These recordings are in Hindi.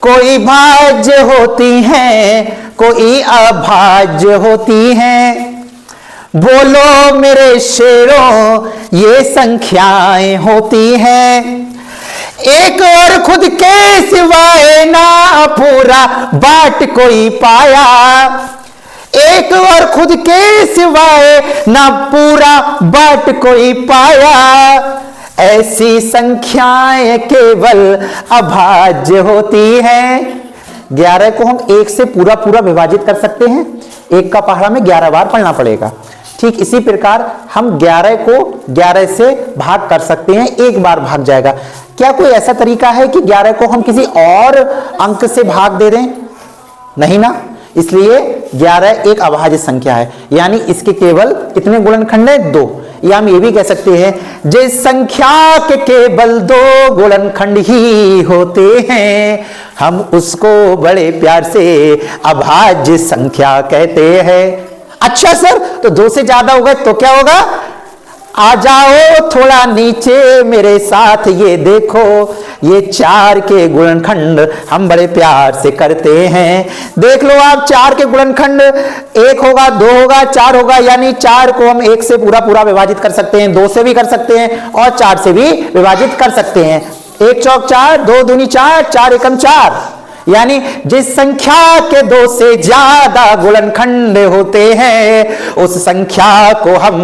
कोई भाज्य होती हैं, कोई अभाज्य होती हैं। बोलो मेरे शेरों, ये संख्याएं होती हैं। एक और खुद के सिवाय ना पूरा बाट कोई पाया, एक और खुद के सिवाय ना पूरा बाट कोई पाया। ऐसी संख्याएं केवल अभाज्य होती हैं। 11 को हम 1 से पूरा पूरा विभाजित कर सकते हैं। 1 का पहाड़ा में 11 बार पढ़ना पड़ेगा। ठीक इसी प्रकार हम 11 को 11 से भाग कर सकते हैं, 1 बार भाग जाएगा। क्या कोई ऐसा तरीका है कि 11 को हम किसी और अंक से भाग दे दें? नहीं ना। इसलिए 11 एक अभाज्य संख्या है, यानी इसके केवल कितने गुणनखंड हैं? 2। या हम ये भी कह सकते हैं जिस संख्या के केवल 2 गुणनखंड ही होते हैं, हम उसको बड़े प्यार से अभाज्य संख्या कहते हैं। अच्छा सर, तो 2 से ज्यादा हो गए तो क्या होगा? आ जाओ थोड़ा नीचे मेरे साथ, ये देखो ये 4 के गुणनखंड हम बड़े प्यार से करते हैं। देख लो आप, 4 के गुणनखंड 1 होगा, 2 होगा, 4 होगा, यानी 4 को हम 1 से पूरा पूरा विभाजित कर सकते हैं, 2 से भी कर सकते हैं और 4 से भी विभाजित कर सकते हैं। 1 चौक 4, 2 दूनी 4, 4 एकम 4। यानी जिस संख्या के 2 से ज्यादा गुणनखंड होते हैं, उस संख्या को हम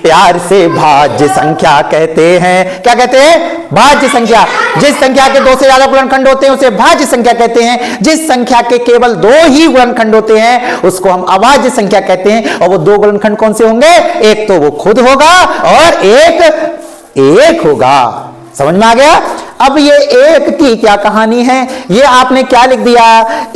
प्यार से भाज्य संख्या कहते हैं। क्या कहते हैं? भाज्य संख्या। जिस संख्या के 2 से ज्यादा गुणनखंड होते हैं उसे भाज्य संख्या कहते हैं। जिस संख्या के केवल 2 ही गुणनखंड होते हैं उसको हम अभाज्य संख्या कहते हैं। और वो 2 गुणनखंड कौन से होंगे? एक तो वो खुद होगा और एक होगा। समझ में आ गया? अब ये 1 की क्या कहानी है? ये आपने क्या लिख दिया?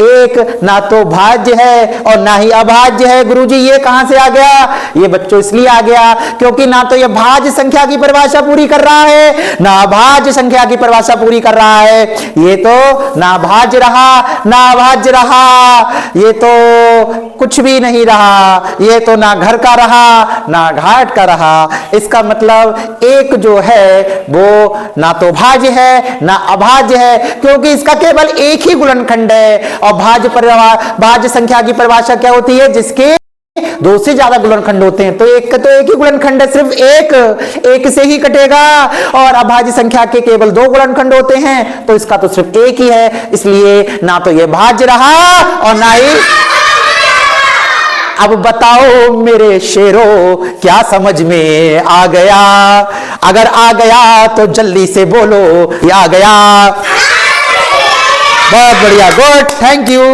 1 ना तो भाज्य है और ना ही अभाज्य है। गुरुजी ये कहां से आ गया? ये बच्चों इसलिए आ गया क्योंकि ना तो ये भाज्य संख्या की परिभाषा पूरी कर रहा है, ना अभाज्य संख्या की परिभाषा पूरी कर रहा है। ये तो ना भाज्य रहा ना अभाज्य रहा, ये तो कुछ भी नहीं रहा। ये तो ना घर का रहा ना घाट का रहा। इसका मतलब 1 जो है वो ना तो भाज्य है ना अभाज्य है, क्योंकि इसका केवल 1 ही गुणनखंड है। और भाज्य संख्या की परिभाषा क्या होती है? जिसके 2 से ज्यादा गुणनखंड होते हैं। तो 1 का तो 1 ही गुणनखंड है, सिर्फ 1 से ही कटेगा। और अभाज्य संख्या के केवल 2 गुणनखंड होते हैं, तो इसका तो सिर्फ 1 ही है। इसलिए ना तो यह भाज्य रहा और ना ही। अब बताओ मेरे शेरों, क्या समझ में आ गया? अगर आ गया तो जल्दी से बोलो, ये आ गया। बहुत बढ़िया, गुड, थैंक यू।